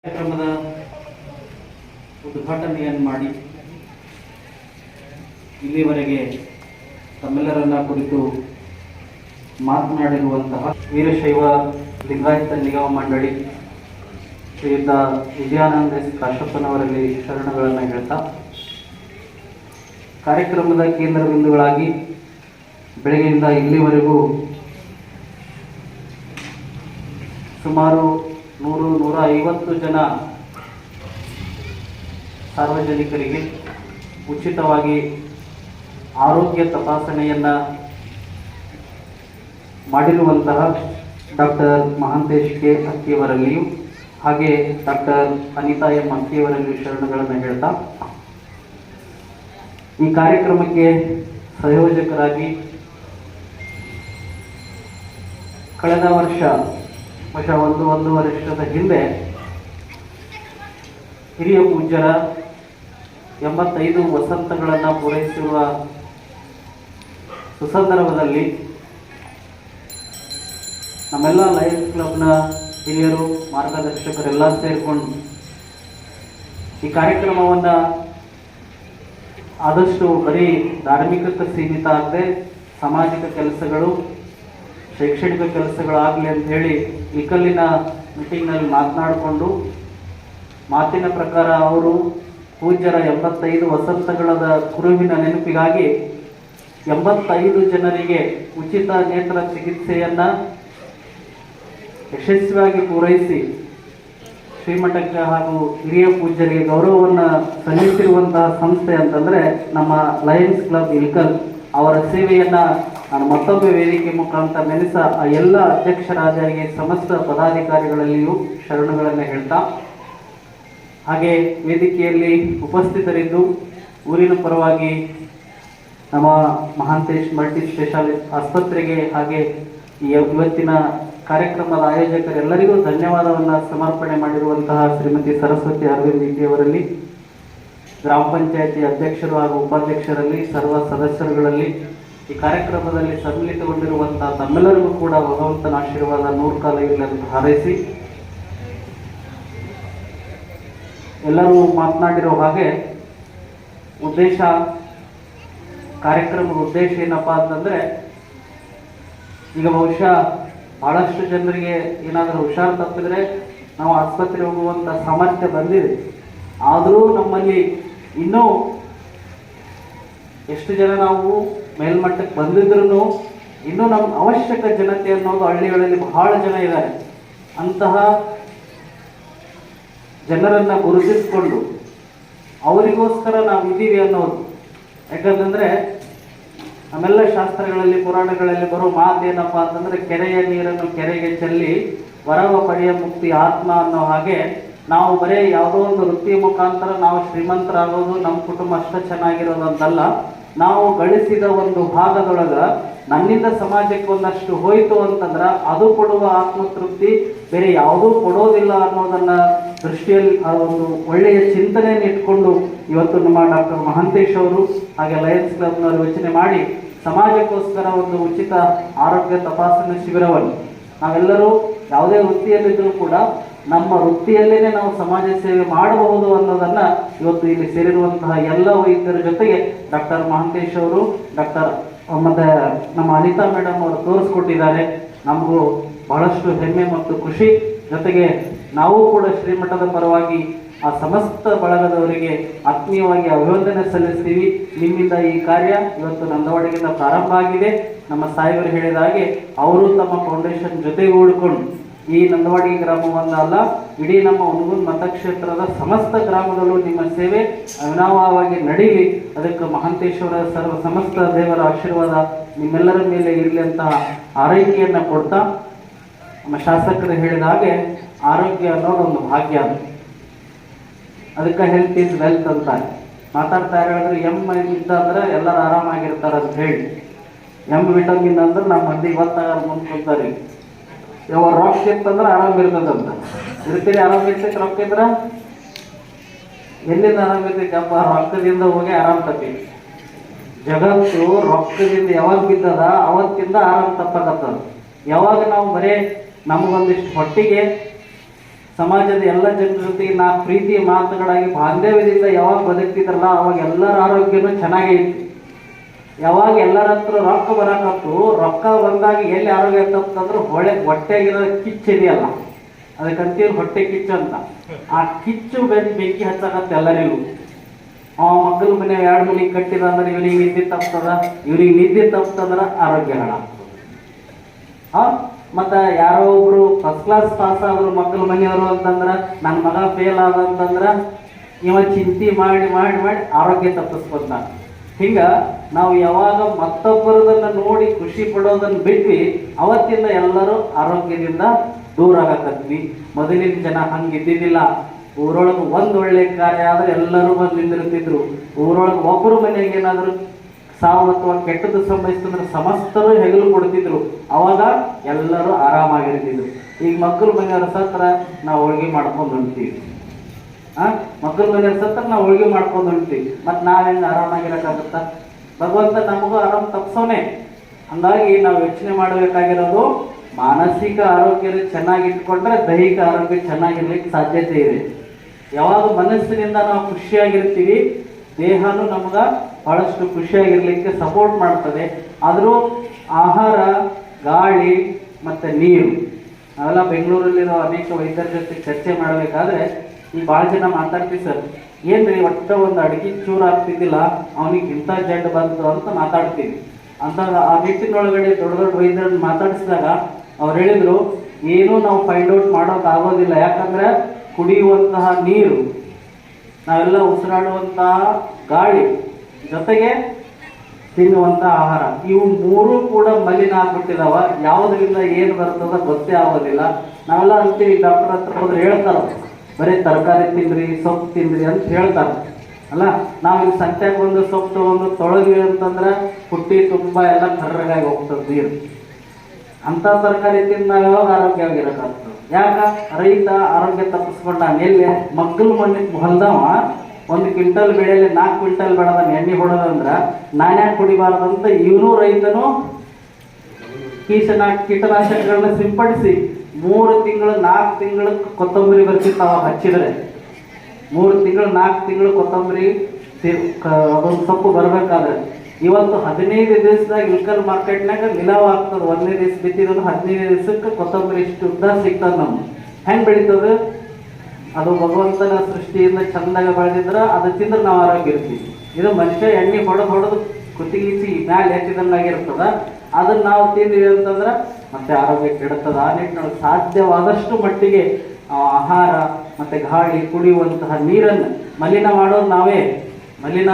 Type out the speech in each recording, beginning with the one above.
ಕಾರ್ಯಕ್ರಮದ ಉದ್ಘಾಟನೆಯನ್ನು ಮಾಡಿ ಇಲ್ಲಿವರೆಗೆ ತಮ್ಮೆಲ್ಲರನ್ನ ಕುರಿತು ಮಾತನಾಡಿರುವಂತಹ ವೀರಶೈವ ಲಿಂಗಾಯತ ನಿಗಮ ಮಂಡಳಿ ಶ್ರೀಯುತ ವಿಜಯಾನಂದ ಎಸ್ ಕಾಶಪ್ಪನವರಲ್ಲಿ ಶರಣಗಳನ್ನು ಹೇಳ್ತಾ, ಕಾರ್ಯಕ್ರಮದ ಕೇಂದ್ರ ಬಿಂದುಗಳಾಗಿ ಬೆಳಗ್ಗೆಯಿಂದ ಇಲ್ಲಿವರೆಗೂ ಸುಮಾರು 100-150 ಜನ ಸಾರ್ವಜನಿಕರಿಗೆ ಉಚಿತವಾಗಿ ಆರೋಗ್ಯ ತಪಾಸಣೆಯನ್ನು ಮಾಡಿರುವಂತಹ ಡಾಕ್ಟರ್ ಮಹಾಂತೇಶ್ ಕೆ ಅಕ್ಕಿಯವರಲ್ಲಿಯೂ ಹಾಗೆ ಡಾಕ್ಟರ್ ಅನಿತಾ ಎಂ ಅಕ್ಕಿಯವರಲ್ಲಿಯೂ ಶರಣಗಳನ್ನು ಹೇಳ್ತಾ, ಈ ಕಾರ್ಯಕ್ರಮಕ್ಕೆ ಸಂಯೋಜಕರಾಗಿ ಕಳೆದ ವರ್ಷ ಒಂದು ವರ್ಷದ ಹಿಂದೆ ಹಿರಿಯ ಪೂಜ್ಯರ 85 ವಸಂತಗಳನ್ನು ಪೂರೈಸಿರುವ ಸುಸಂದರ್ಭದಲ್ಲಿ ನಮ್ಮೆಲ್ಲ ಲಯನ್ಸ್ ಕ್ಲಬ್ನ ಹಿರಿಯರು ಮಾರ್ಗದರ್ಶಕರೆಲ್ಲ ಸೇರಿಕೊಂಡು ಈ ಕಾರ್ಯಕ್ರಮವನ್ನು ಆದಷ್ಟು ಬರೀ ಧಾರ್ಮಿಕಕ್ಕೆ ಸೀಮಿತ ಆಗದೆ ಸಾಮಾಜಿಕ ಕೆಲಸಗಳು, ಶೈಕ್ಷಣಿಕ ಕೆಲಸಗಳಾಗಲಿ ಅಂತ ಹೇಳಿ ಇಕಲ್ಲಿನ ಮೀಟಿಂಗ್ನಲ್ಲಿ ಮಾತನಾಡಿಕೊಂಡು ಮಾತಿನ ಪ್ರಕಾರ ಅವರು ಪೂಜ್ಯರ 85 ವಸಂತಗಳ ಕುರುವಿನ ನೆನಪಿಗಾಗಿ 85 ಜನರಿಗೆ ಉಚಿತ ನೇತ್ರ ಚಿಕಿತ್ಸೆಯನ್ನು ಯಶಸ್ವಿಯಾಗಿ ಪೂರೈಸಿ ಶ್ರೀಮಠಕ್ಕೆ ಹಾಗೂ ಹಿರಿಯ ಪೂಜ್ಯರಿಗೆ ಗೌರವವನ್ನು ಸಲ್ಲಿಸಿರುವಂತಹ ಸಂಸ್ಥೆ ಅಂತಂದರೆ ನಮ್ಮ ಲಯನ್ಸ್ ಕ್ಲಬ್ ಇಲ್ಕಲ್. ಅವರ ಸೇವೆಯನ್ನು ನಾನು ಮತ್ತೊಮ್ಮೆ ವೇದಿಕೆ ಮುಖಾಂತರ ನೆನೆಸ ಆ ಎಲ್ಲ ಅಧ್ಯಕ್ಷರಾದರಿಗೆ ಸಮಸ್ತ ಪದಾಧಿಕಾರಿಗಳಲ್ಲಿಯೂ ಶರಣುಗಳನ್ನು ಹೇಳ್ತಾ, ಹಾಗೆ ವೇದಿಕೆಯಲ್ಲಿ ಉಪಸ್ಥಿತರಿದ್ದು ಊರಿನ ಪರವಾಗಿ ನಮ್ಮ ಮಹಾಂತೇಶ್ ಮಲ್ಟಿ ಸ್ಪೆಷಾಲಿಟಿ ಆಸ್ಪತ್ರೆಗೆ ಹಾಗೆ ಇವತ್ತಿನ ಕಾರ್ಯಕ್ರಮದ ಆಯೋಜಕರೆಲ್ಲರಿಗೂ ಧನ್ಯವಾದವನ್ನು ಸಮರ್ಪಣೆ ಮಾಡಿರುವಂತಹ ಶ್ರೀಮತಿ ಸರಸ್ವತಿ ಅರವಿಂದ್ ಅವರಲ್ಲಿ, ಗ್ರಾಮ ಪಂಚಾಯತಿ ಅಧ್ಯಕ್ಷರು ಹಾಗೂ ಉಪಾಧ್ಯಕ್ಷರಲ್ಲಿ, ಸರ್ವ ಸದಸ್ಯರುಗಳಲ್ಲಿ, ಈ ಕಾರ್ಯಕ್ರಮದಲ್ಲಿ ಸಮ್ಮಿಳಿತಗೊಂಡಿರುವಂತಹ ತಮ್ಮೆಲ್ಲರಿಗೂ ಕೂಡ ಭಗವಂತನ ಆಶೀರ್ವಾದ 100 ಕಾಲ ಇರಲಿ ಅಂತ ಹಾರೈಸಿ, ಎಲ್ಲರೂ ಮಾತನಾಡಿರೋ ಹಾಗೆ ಕಾರ್ಯಕ್ರಮದ ಉದ್ದೇಶ ಏನಪ್ಪಾ ಅಂತಂದ್ರೆ, ಈಗ ಬಹುಶಃ ಬಹಳಷ್ಟು ಜನರಿಗೆ ಏನಾದರೂ ಹುಷಾರು ತಪ್ಪಿದ್ರೆ ನಾವು ಆಸ್ಪತ್ರೆಗೆ ಹೋಗುವಂಥ ಸಾಮರ್ಥ್ಯ ಬಂದಿದೆ. ಆದರೂ ನಮ್ಮಲ್ಲಿ ಇನ್ನೂ ಎಷ್ಟು ಜನ ನಾವು ಮೇಲ್ಮಟ್ಟಕ್ಕೆ ಬಂದಿದ್ರೂ ಇನ್ನೂ ನಮ್ಮ ಅವಶ್ಯಕ ಜನತೆ ಅನ್ನೋದು ಹಳ್ಳಿಗಳಲ್ಲಿ ಬಹಳ ಜನ ಇದ್ದಾರೆ. ಅಂತಹ ಜನರನ್ನು ಗುರುತಿಸಿಕೊಂಡು ಅವರಿಗೋಸ್ಕರ ನಾವು ಇದ್ದೀವಿ ಅನ್ನೋದು. ಯಾಕಂತಂದರೆ ನಮ್ಮೆಲ್ಲ ಶಾಸ್ತ್ರಗಳಲ್ಲಿ ಪುರಾಣಗಳಲ್ಲಿ ಬರೋ ಮಾತೇನಪ್ಪ ಅಂತಂದರೆ, ಕೆರೆಯ ನೀರನ್ನು ಕೆರೆಗೆ ಚೆಲ್ಲಿ ವರವ ಪಡೆಯ ಮುಕ್ತಿ ಆತ್ಮ ಅನ್ನೋ ಹಾಗೆ ನಾವು ಬರೀ ಯಾವುದೋ ಒಂದು ವೃತ್ತಿ ಮುಖಾಂತರ ನಾವು ಶ್ರೀಮಂತರಾಗೋದು, ನಮ್ಮ ಕುಟುಂಬ ಅಷ್ಟು ಚೆನ್ನಾಗಿರೋದು ಅಂತಲ್ಲ. ನಾವು ಗಳಿಸಿದ ಒಂದು ಭಾಗದೊಳಗೆ ನನ್ನಿಂದ ಸಮಾಜಕ್ಕೆ ಒಂದಷ್ಟು ಹೋಯಿತು ಅಂತಂದ್ರೆ ಅದು ಕೊಡುವ ಆತ್ಮತೃಪ್ತಿ ಬೇರೆ ಯಾವುದೂ ಕೊಡೋದಿಲ್ಲ ಅನ್ನೋದನ್ನು ದೃಷ್ಟಿಯಲ್ಲಿ ಆ ಒಂದು ಒಳ್ಳೆಯ ಚಿಂತನೆಯನ್ನು ಇಟ್ಕೊಂಡು ಇವತ್ತು ನಮ್ಮ ಡಾಕ್ಟರ್ ಮಹಾಂತೇಶ್ ಅವರು ಹಾಗೆ ಲಯನ್ಸ್ ಕ್ಲಬ್ನವರು ಯೋಚನೆ ಮಾಡಿ ಸಮಾಜಕ್ಕೋಸ್ಕರ ಒಂದು ಉಚಿತ ಆರೋಗ್ಯ ತಪಾಸಣೆ ಶಿಬಿರವನ್ನು ನಾವೆಲ್ಲರೂ ಯಾವುದೇ ವೃತ್ತಿಯಲ್ಲಿದ್ದರೂ ಕೂಡ ನಮ್ಮ ವೃತ್ತಿಯಲ್ಲೇ ನಾವು ಸಮಾಜ ಸೇವೆ ಮಾಡಬಹುದು ಅನ್ನೋದನ್ನು ಇವತ್ತು ಇಲ್ಲಿ ಸೇರಿರುವಂತಹ ಎಲ್ಲ ವೈದ್ಯರ ಜೊತೆಗೆ ಡಾಕ್ಟರ್ ಮಹಾಂತೇಶ್ ಅವರು, ಡಾಕ್ಟರ್ ಮತ್ತು ನಮ್ಮ ಅನಿತಾ ಮೇಡಮ್ ಅವರು ತೋರಿಸ್ಕೊಟ್ಟಿದ್ದಾರೆ. ನಮಗೂ ಬಹಳಷ್ಟು ಹೆಮ್ಮೆ ಮತ್ತು ಖುಷಿ. ಜೊತೆಗೆ ನಾವು ಕೂಡ ಶ್ರೀಮಠದ ಪರವಾಗಿ ಆ ಸಮಸ್ತ ಬಳಗದವರಿಗೆ ಆತ್ಮೀಯವಾಗಿ ಅಭಿವಂದನೆ ಸಲ್ಲಿಸ್ತೀವಿ. ನಿಮ್ಮಿಂದ ಈ ಕಾರ್ಯ ಇವತ್ತು ನಂದವಾಡಿಗಿಂದ ಪ್ರಾರಂಭ ಆಗಿದೆ. ನಮ್ಮ ಸಾಹೇಬರು ಹೇಳಿದ ಹಾಗೆ ಅವರು ತಮ್ಮ ಫೌಂಡೇಶನ್ ಜೊತೆಗೂಡಿಕೊಂಡು ಈ ನಂದವಾಡಿ ಗ್ರಾಮವನ್ನ ಅಲ್ಲ, ಇಡೀ ನಮ್ಮ ಹುನಗುಂದ ಮತಕ್ಷೇತ್ರದ ಸಮಸ್ತ ಗ್ರಾಮದಲ್ಲೂ ನಿಮ್ಮ ಸೇವೆ ಅವಿನಾವವಾಗಿ ನಡೀಲಿ. ಅದಕ್ಕೆ ಮಹಾಂತೇಶ್ವರ ಸಮಸ್ತ ದೇವರ ಆಶೀರ್ವಾದ ನಿಮ್ಮೆಲ್ಲರ ಮೇಲೆ ಇರಲಿ ಅಂತ ಆರೈಕೆಯನ್ನು ಕೊಡ್ತಾ, ನಮ್ಮ ಶಾಸಕರು ಹೇಳಿದ ಹಾಗೆ ಆರೋಗ್ಯ ಅನ್ನೋದು ಒಂದು ಭಾಗ್ಯ. ಅದಕ್ಕೆ ಹೆಲ್ತ್ ಈಸ್ ವೆಲ್ತ್ ಅಂತ ಮಾತಾಡ್ತಾ ಹೇಳಿದ್ರೆ, ಇದ್ದಂದ್ರೆ ಎಲ್ಲರೂ ಆರಾಮಾಗಿರ್ತಾರೆ ಅಂತ ಹೇಳಿ. ವಿಟಮಿನ್ ಅಂದ್ರೆ ನಮ್ಮ ಮಂದಿ ಗೊತ್ತಾಗ ಮುಂದೆ ಕೊಡ್ತಾರೆ. ಯಾವ ರೊಕ್ಕ ಇತ್ತಂದ್ರೆ ಆರಾಮಿರ್ತದಂತ ಇರ್ತೀರಿ, ಆರಾಮಿರ್ತೈತೆ. ರೊಕ್ಕ ಇದ್ರೆ ಎಲ್ಲಿಂದ ಆರಾಮಿರ್ತೈತಪ್ಪ? ರೊಕ್ಕದಿಂದ ಹೋಗಿ ಆರಾಮ್ ತಪ್ಪಿ. ಜಗತ್ತು ರೊಕ್ಕದಿಂದ ಯಾವಾಗ ಬಿದ್ದದ ಅವತ್ತಿಂದ ಆರಾಮ್ ತಪ್ಪಕತ್ತದ. ಯಾವಾಗ ನಾವು ಬರೇ ನಮಗೊಂದಿಷ್ಟು ಹೊಟ್ಟಿಗೆ ಸಮಾಜದ ಎಲ್ಲ ಜನರ ಜೊತೆಗೆ ನಾ ಪ್ರೀತಿಯ ಮಾತುಗಳಾಗಿ ಬಾಂಧವ್ಯದಿಂದ ಯಾವಾಗ ಬದುಕ್ತಿದ್ರಲ್ಲ ಅವಾಗ ಎಲ್ಲರ ಆರೋಗ್ಯನೂ ಚೆನ್ನಾಗೇ ಇತ್ತು. ಯಾವಾಗ ಎಲ್ಲರ ಹತ್ರ ರೊಕ್ಕ ಬರಕತ್ತು, ರೊಕ್ಕ ಬಂದಾಗ ಎಲ್ಲಿ ಆರೋಗ್ಯ ತಪ್ಪಂದ್ರೆ ಹೊಟ್ಟೆಗಿರೋ ಕಿಚ್ಚು ಇದೆಯಲ್ಲ, ಅದಕ್ಕಂತೀವಿ ಹೊಟ್ಟೆ ಕಿಚ್ಚು ಅಂತ. ಆ ಕಿಚ್ಚು ಬೆಂಕಿ ಹಚ್ಚಕತ್ತ ಎಲ್ಲರಿಗೂ. ಮಕ್ಕಳ ಮನೆ 2 ಮನೆ ಕಟ್ಟಿದ ಅಂದ್ರೆ ಇವನಿಗೆ ನಿದ್ದೆ ತಪ್ತದ, ಇವನಿಗೆ ನಿದ್ದೆ ತಪ್ತಂದ್ರೆ ಆರೋಗ್ಯ ಹಾಳಾಗ್ತದೆ. ಮತ್ತು ಯಾರೋ ಒಬ್ರು ಫಸ್ಟ್ ಕ್ಲಾಸ್ ಪಾಸ್ ಆದ್ರು ಮಕ್ಕಳ ಮನೆಯವರು ಅಂತಂದ್ರೆ ನನ್ನ ಮಗ ಫೇಲ್ ಆದ ಅಂತಂದ್ರೆ ಇವ ಚಿಂತೆ ಮಾಡಿ ಮಾಡಿ ಮಾಡಿ ಆರೋಗ್ಯ ತಪ್ಪಿಸ್ಕೊತಾನ. ಹಿಂಗೆ ನಾವು ಯಾವಾಗ ಮತ್ತೊಬ್ಬರದನ್ನು ನೋಡಿ ಖುಷಿ ಪಡೋದನ್ನು ಬಿಟ್ವಿ, ಅವತ್ತಿಂದ ಎಲ್ಲರೂ ಆರೋಗ್ಯದಿಂದ ದೂರ ಆಗಕತ್ವಿ. ಮೊದಲಿನ ಜನ ಹಂಗಿದ್ದಿದ್ದಿಲ್ಲ. ಊರೊಳಗೆ ಒಂದು ಒಳ್ಳೆ ಕಾರ್ಯ ಆದರೆ ಎಲ್ಲರೂ ಬಂದು ನಿಂದಿರ್ತಿದ್ರು. ಊರೊಳಗೆ ಒಬ್ಬರು ಮನೆಗೆ ಏನಾದರೂ ಸಾವು ಅಥವಾ ಕೆಟ್ಟದ್ದು ಸಂಭವಿಸ್ತಂದ್ರೆ ಸಮಸ್ತರು ಹೆಗಲು ಕೊಡ್ತಿದ್ರು. ಅವಾಗ ಎಲ್ಲರೂ ಆರಾಮಾಗಿರ್ತಿದ್ರು. ಈಗ ಮಕ್ಕಳ ಮನೆಯವ್ರ ಸತ್ರ ನಾವು ಹೋಳಿಗೆ ಮಾಡ್ಕೊಂಡು ಹೊಂಟ್ತೀವಿ. ಮಕ್ಕಳ ಮನೆಯವ್ರ ಸತ್ರ ನಾವು ಹೋಳಿಗೆ ಮಾಡ್ಕೊಂಡು ಹೊಂಟ್ತೀವಿ. ಮತ್ತು ನಾವು ಹೆಂಗೆ ಆರಾಮಾಗಿರೋಕ್ಕಾಗುತ್ತಾ? ಭಗವಂತ ನಮಗೂ ಆರಾಮ ತಪ್ಸೋನೆ. ಹಂಗಾಗಿ ನಾವು ಯೋಚನೆ ಮಾಡಬೇಕಾಗಿರೋದು ಮಾನಸಿಕ ಆರೋಗ್ಯ ಚೆನ್ನಾಗಿಟ್ಕೊಂಡ್ರೆ ದೈಹಿಕ ಆರೋಗ್ಯ ಚೆನ್ನಾಗಿರ್ಲಿಕ್ಕೆ ಸಾಧ್ಯತೆ ಇದೆ. ಯಾವಾಗ ಮನಸ್ಸಿನಿಂದ ನಾವು ಖುಷಿಯಾಗಿರ್ತೀವಿ, ದೇಹನೂ ನಮ್ಗೆ ಭಾಳಷ್ಟು ಖುಷಿಯಾಗಿರ್ಲಿಕ್ಕೆ ಸಪೋರ್ಟ್ ಮಾಡ್ತದೆ. ಆದರೂ ಆಹಾರ, ಗಾಳಿ ಮತ್ತು ನೀರು, ನಾವೆಲ್ಲ ಬೆಂಗಳೂರಲ್ಲಿರೋ ಅನೇಕ ವೈದ್ಯರ ಜೊತೆ ಚರ್ಚೆ ಮಾಡಬೇಕಾದ್ರೆ ಈ ಭಾಳ ಜನ ಮಾತಾಡ್ತೀವಿ, ಸರ್ ಏನ್ರಿ ಒಟ್ಟು ಒಂದು ಅಡುಗೆ ಚೂರು ಆಗ್ತಿದ್ದಿಲ್ಲ, ಅವನಿಗೆ ಇಂಥ ಜಡ್ಡು ಬಂತು ಅಂತ ಮಾತಾಡ್ತೀವಿ. ಅಂದಾಗ ಆ ನಿಟ್ಟಿನೊಳಗಡೆ ದೊಡ್ಡ ದೊಡ್ಡ ವೈದ್ಯರನ್ನು ಮಾತಾಡಿಸಿದಾಗ ಅವ್ರು ಹೇಳಿದರು, ಏನೂ ನಾವು ಫೈಂಡ್ ಔಟ್ ಮಾಡೋಕ್ಕಾಗೋದಿಲ್ಲ. ಯಾಕಂದರೆ ಕುಡಿಯುವಂತಹ ನೀರು, ನಾವೆಲ್ಲ ಉಸಿರಾಡುವಂತಹ ಗಾಳಿ, ಜೊತೆಗೆ ತಿನ್ನುವಂಥ ಆಹಾರ, ಇವು ಮೂರೂ ಕೂಡ ಮಲಿನ ಆಗ್ಬಿಟ್ಟಿದಾವ. ಯಾವುದರಿಂದ ಏನು ಬರ್ತದ ಗೊತ್ತೇ ಆಗೋದಿಲ್ಲ. ನಾವೆಲ್ಲ ಅಂತೀವಿ, ಡಾಕ್ಟರ್ ಹತ್ರ ಹೋದ್ರೆ ಹೇಳ್ತಾರೆ ಬರೀ ತರಕಾರಿ ತಿನ್ನಿರಿ, ಸೊಪ್ಪು ತಿನ್ನಿರಿ ಅಂತ ಹೇಳ್ತಾರೆ ಅಲ್ಲ. ನಾವಿಲ್ಲಿ ಸಂತ್ಯಾಗ ಒಂದು ಸೊಪ್ಪು ತೊಗೊಂಡು ತೊಳಗಿವಿ ಅಂತಂದ್ರೆ ಪುಟ್ಟಿ ತುಂಬ ಎಲ್ಲ ಕರ್ರಗಾಗಿ ಹೋಗ್ತದೆ ನೀರು. ಅಂಥ ತರಕಾರಿ ತಿಂದಾಗ ಆರೋಗ್ಯವಾಗಿರೋಕ್ಕಾಗ್ತದೆ. ಯಾಕ? ರೈತ ಆರೋಗ್ಯ ತಪ್ಪಿಸ್ಕೊಂಡ ಎಲ್ಲಿ ಮಗ್ಗಲು ಮಣ್ಣಿ ಹೊಲ್ದವ 1 ಕ್ವಿಂಟಲ್ ಬೆಳೆಯಲ್ಲಿ 4 ಕ್ವಿಂಟಲ್ ಬೆಳೆದ ಎಣ್ಣೆ ಹೊಡೋದಂದ್ರೆ ನಾನ್ಯಾಕೆ ಕುಡಿಬಾರ್ದಂತ ಇವನು ರೈತನು ಕೀಟನಾಶಕಗಳನ್ನ ಸಿಂಪಡಿಸಿ 3 ತಿಂಗಳು 4 ತಿಂಗಳು ಕೊತ್ತಂಬರಿ ಬರ್ತಿರ್ತಾವ ಹಚ್ಚಿದ್ರೆ. 3 ತಿಂಗಳು 4 ತಿಂಗಳು ಕೊತ್ತಂಬರಿ ಅದೊಂದು ಸೊಪ್ಪು ಬರಬೇಕಾದ್ರೆ ಇವತ್ತು 15 ದಿವಸದಾಗ ಇಲ್ಕಲ್ ಮಾರ್ಕೆಟ್ನಾಗ ನಿಲಾವ್ ಆಗ್ತದೆ. 1ನೇ ದಿವಸ ಬಿತ್ತಿದ್ರೆ 15 ದಿವಸಕ್ಕೆ ಕೊತ್ತಂಬರಿ ಇಷ್ಟು ಉದ್ದ ಸಿಗ್ತದೆ. ನಮ್ಗೆ ಹೆಂಗೆ ಬೆಳೀತದೆ? ಅದು ಭಗವಂತನ ಸೃಷ್ಟಿಯಿಂದ ಚಂದಾಗ ಬೆಳೆದಿದ್ರೆ ಅದು ತಿಂದ್ರೆ ನಾವು ಆರೋಗ್ಯ ಇರ್ತೀವಿ. ಇದು ಮನುಷ್ಯ ಎಣ್ಣೆ ಹೊಡೆದು ಕುತ್ತಿಗಿಸಿ ಮ್ಯಾಲೆ ಎತ್ತಿದಂಗಾಗಿರ್ತದ. ಅದನ್ನು ನಾವು ತಿಂದ್ವಿ ಅಂತಂದ್ರೆ ಮತ್ತೆ ಆರೋಗ್ಯ ಕೆಡುತ್ತದೆ. ಆ ನಿಟ್ಟಿನೊಳಗೆ ಸಾಧ್ಯವಾದಷ್ಟು ಮಟ್ಟಿಗೆ ಆಹಾರ ಮತ್ತು ಗಾಳಿ, ಕುಡಿಯುವಂತಹ ನೀರನ್ನು ಮಲಿನ ಮಾಡೋದು ನಾವೇ. ಮಲಿನ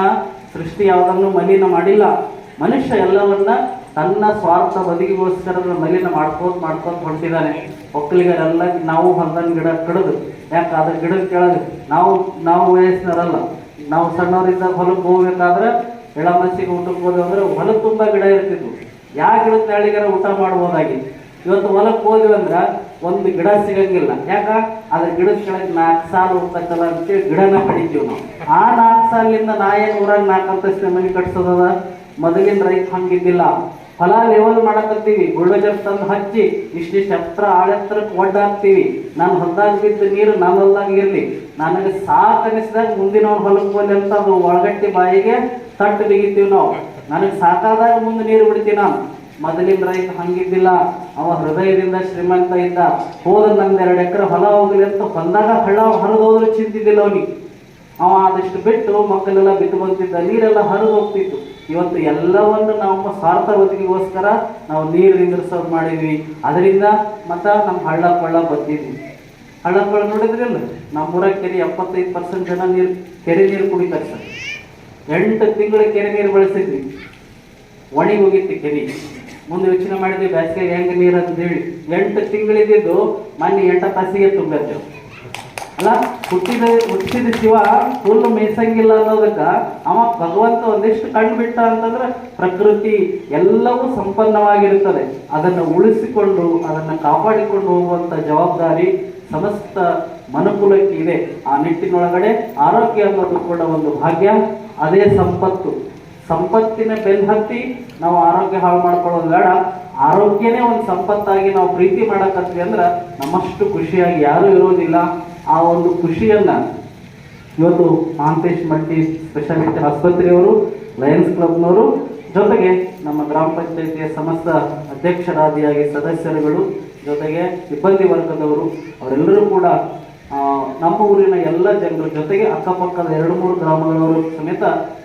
ಸೃಷ್ಟಿ ಯಾವುದನ್ನು ಮಲಿನ ಮಾಡಿಲ್ಲ. ಮನುಷ್ಯ ಎಲ್ಲವನ್ನ ತನ್ನ ಸ್ವಾರ್ಥ ಬದುಕಿಗೋಸ್ಕರ ಮಲಿನ ಮಾಡ್ಕೋತ ಹೊಂಟಿದ್ದಾನೆ. ಒಕ್ಕಲಿಗರೆಲ್ಲ ನಾವು ಹೊಲದ ಗಿಡ ಕಡಿದು, ಯಾಕೆ ಅದ್ರ ಗಿಡದ ಕೆಳಗೆ ನಾವು ವಯಸ್ಸಿನರಲ್ಲ, ನಾವು ಸಣ್ಣವರಿದ್ದಾಗ ಹೊಲಕ್ಕೆ ಹೋಗ್ಬೇಕಾದ್ರೆ ಎಳ ಮನಸ್ಸಿಗೆ ಊಟಕ್ಕೆ ಹೋದ್ವಿ ಅಂದ್ರೆ ಹೊಲ ತುಂಬ ಗಿಡ ಇರ್ತಿದ್ವು. ಯಾವ ಗಿಡದ ನೆರಳಿಗಾರ ಊಟ ಮಾಡ್ಬೋದಾಗಿತ್ತು. ಇವತ್ತು ಹೊಲಕ್ಕೆ ಹೋದ್ವಿ ಅಂದ್ರೆ ಒಂದು ಗಿಡ ಸಿಗಂಗಿಲ್ಲ. ಯಾಕ? ಅದ್ರ ಗಿಡದ ಕೆಳಗೆ 4 ಸಾಲು ಹೋಗ್ತಕ್ಕಲ್ಲ ಅಂತೇಳಿ ಗಿಡನ ಕಡಿತೀವಿ ನಾವು. ಆ 4 ಸಾಲಿನಿಂದ ನಾ ಏನು ಊರಾಗ 4 ಅಂತಸ್ತಿನ ಮನೆ ಕಟ್ಸೋದದ. ಮೊದಲಿನ ರೈತ ಹಂಗಿದ್ದಿಲ್ಲ. ಹೊಲ ಲೆವೆಲ್ ಮಾಡಕತ್ತೀವಿ, ಬುಲ್ಡೋಜರ್ ತಂದು ಹಚ್ಚಿ ಇಷ್ಟಿಷ್ಟು ಎತ್ತರ ಆಳೆತ್ತರಕ್ಕೆ ಒಡ್ಡಾಕ್ತೀವಿ. ನಾನು ಹೊಲದಾಗ ಬಿದ್ದು ನೀರು ನನ್ನ ಹೊಲದಾಗ ಇರಲಿ, ನನಗೆ ಸಾಕು ಅನಿಸಿದಾಗ ಮುಂದಿನವ್ನು ಹೊಲಕ್ಕೆ ಹೋಲಿ ಅಂತ ಅದು ಒಳಗಟ್ಟಿ ಬಾಯಿಗೆ ತಟ್ಟು ಬಿಗಿತೀವಿ ನಾವು. ನನಗೆ ಸಾಕಾದಾಗ ಮುಂದೆ ನೀರು ಬಿಡ್ತೀವಿ ನಾನು. ಮೊದಲಿನ ರೈತ ಹಂಗಿದ್ದಿಲ್ಲ. ಅವ ಹೃದಯದಿಂದ ಶ್ರೀಮಂತ ಇದ್ದ. ಹೋದ ನಂದು 2 ಎಕರೆ ಹೊಲ ಹೋಗಲಿ ಅಂತ ಹೊಲದಾಗ ಹಳ್ಳ ಹರಿದು ಹೋದ್ರೂ ಚಿಂತಿದ್ದಿಲ್ಲ ಅವನಿಗೆ. ಅವ ಆದಷ್ಟು ಬಿಟ್ಟು ಮಕ್ಕಳೆಲ್ಲ ಬಿಟ್ಟು ಬಂತಿದ್ದ, ನೀರೆಲ್ಲ ಹರಿದು ಹೋಗ್ತಿತ್ತು. ಇವತ್ತು ಎಲ್ಲವನ್ನು ನಮ್ಮ ಸ್ವಾರ್ಥ ಬದುಕಿಗೋಸ್ಕರ ನಾವು ನೀರು ನಿಂದ್ರಿಸೋದು ಮಾಡಿದ್ವಿ. ಅದರಿಂದ ಮತ್ತು ನಮ್ಮ ಹಳ್ಳ ಕೊಳ್ಳ ಬತ್ತಿದ್ವಿ. ಹಳ್ಳ ಕೊಳ್ಳ ನೋಡಿದ್ರಿಲ್ಲ, ನಮ್ಮೂರಾಗ ಕೆರೆ 75% ಜನ ಕೆರೆ ನೀರು ಕುಡಿತಾರೆ ಸರ್. 8 ತಿಂಗಳು ಕೆರೆ ನೀರು ಬಳಸಿದ್ವಿ. ಒಣಗಿ ಹೋಗಿತ್ತು ಕೆರೆ. ಮುಂದೆ ಯೋಚನೆ ಮಾಡಿದ್ವಿ ಬೇಸಿಗೆ ಹೆಂಗೆ ನೀರು ಅಂತೇಳಿ. 8 ತಿಂಗಳಿದ್ದು ಮೊನ್ನೆ 8 ತಾಸಿಗೆ ತುಂಬಿರ್ತೇವೆ ಅಲ್ಲ. ಹುಟ್ಟಿದ ಶಿವ ಫುಲ್ ಮೇಯ್ಸಂಗಿಲ್ಲ ಅನ್ನೋದಕ್ಕೆ ಅವ ಭಗವಂತ ಒಂದಿಷ್ಟು ಕಣ್ಣು ಬಿಟ್ಟ ಅಂತಂದ್ರೆ ಪ್ರಕೃತಿ ಎಲ್ಲವೂ ಸಂಪನ್ನವಾಗಿರುತ್ತದೆ. ಅದನ್ನು ಉಳಿಸಿಕೊಂಡು ಅದನ್ನು ಕಾಪಾಡಿಕೊಂಡು ಹೋಗುವಂಥ ಜವಾಬ್ದಾರಿ ಸಮಸ್ತ ಮನುಕುಲಕ್ಕೆ ಇದೆ. ಆ ನಿಟ್ಟಿನೊಳಗಡೆ ಆರೋಗ್ಯ ಅನ್ನೋದು ಕೂಡ ಒಂದು ಭಾಗ್ಯ, ಅದೇ ಸಂಪತ್ತು. ಸಂಪತ್ತಿನ ಬೆನ್ನತ್ತಿ ನಾವು ಆರೋಗ್ಯ ಹಾಳು ಮಾಡ್ಕೊಳ್ಳೋದು ಬೇಡ. ಆರೋಗ್ಯನೇ ಒಂದು ಸಂಪತ್ತಾಗಿ ನಾವು ಪ್ರೀತಿ ಮಾಡಕತ್ವಿ ಅಂದ್ರೆ ನಮ್ಮಷ್ಟು ಖುಷಿಯಾಗಿ ಯಾರೂ ಇರೋದಿಲ್ಲ. ಆ ಒಂದು ಖುಷಿಯನ್ನ ಇವತ್ತು ಮಹಾಂತೇಶ್ ಮಲ್ಟಿ ಸ್ಪೆಷಾಲಿಟಿ ಆಸ್ಪತ್ರೆಯವರು, ಲಯನ್ಸ್ ಕ್ಲಬ್ನವರು, ಜೊತೆಗೆ ನಮ್ಮ ಗ್ರಾಮ ಪಂಚಾಯಿತಿಯ ಸಮಸ್ತ ಅಧ್ಯಕ್ಷರಾದಿಯಾಗಿ ಸದಸ್ಯರುಗಳು, ಜೊತೆಗೆ ಸಿಬ್ಬಂದಿ ವರ್ಗದವರು, ಅವರೆಲ್ಲರೂ ಕೂಡ ನಮ್ಮ ಊರಿನ ಎಲ್ಲ ಜನರ ಜೊತೆಗೆ ಅಕ್ಕಪಕ್ಕದ 2-3 ಗ್ರಾಮಗಳವರು ಸಮೇತ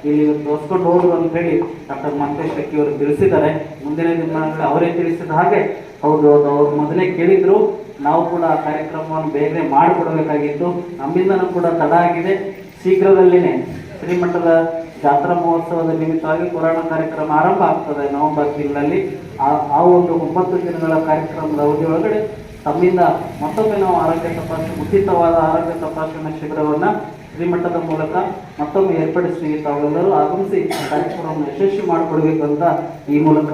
ಇಲ್ಲಿ ತೋರಿಸ್ಕೊಂಡು ಹೋದ್ರು ಅಂತ ಹೇಳಿ ಡಾಕ್ಟರ್ ಮಹಂತೇಶ್ ಶೆಟ್ಟಿ ಅವರು ತಿಳಿಸಿದ್ದಾರೆ. ಮುಂದಿನ ದಿನಗಳಲ್ಲಿ ಅವರೇ ತಿಳಿಸಿದ ಹಾಗೆ ಹೌದು ಅವ್ರು ಮೊದಲೇ ಕೇಳಿದ್ರು, ನಾವು ಕೂಡ ಆ ಕಾರ್ಯಕ್ರಮವನ್ನು ಬೇಗನೆ ಮಾಡಿಕೊಡಬೇಕಾಗಿತ್ತು. ನಮ್ಮಿಂದನೂ ಕೂಡ ತಡ ಆಗಿದೆ. ಶೀಘ್ರದಲ್ಲಿನೇ ಶ್ರೀಮಠದ ಜಾತ್ರಾ ಮಹೋತ್ಸವದ ನಿಮಿತ್ತವಾಗಿ ಪುರಾಣ ಕಾರ್ಯಕ್ರಮ ಆರಂಭ ಆಗ್ತದೆ ನವೆಂಬರ್ ತಿಂಗಳಲ್ಲಿ. ಆ ಒಂದು 9 ದಿನಗಳ ಕಾರ್ಯಕ್ರಮದ ಅವಧಿ ಒಳಗಡೆ ತಮ್ಮಿಂದ ಮತ್ತೊಮ್ಮೆ ನಾವು ಆರೋಗ್ಯ ತಪಾಸಣೆ, ಉಚಿತವಾದ ಆರೋಗ್ಯ ತಪಾಸಣಾ ಶಿಬಿರವನ್ನು ಶ್ರೀಮಠದ ಮೂಲಕ ಮತ್ತೊಮ್ಮೆ ಏರ್ಪಡಿಸಿ ತಾವೆಲ್ಲರೂ ಆಗಮಿಸಿ ಕಾರ್ಯಕ್ರಮವನ್ನು ಯಶಸ್ವಿ ಮಾಡಿಕೊಡ್ಬೇಕು ಅಂತ ಈ ಮೂಲಕ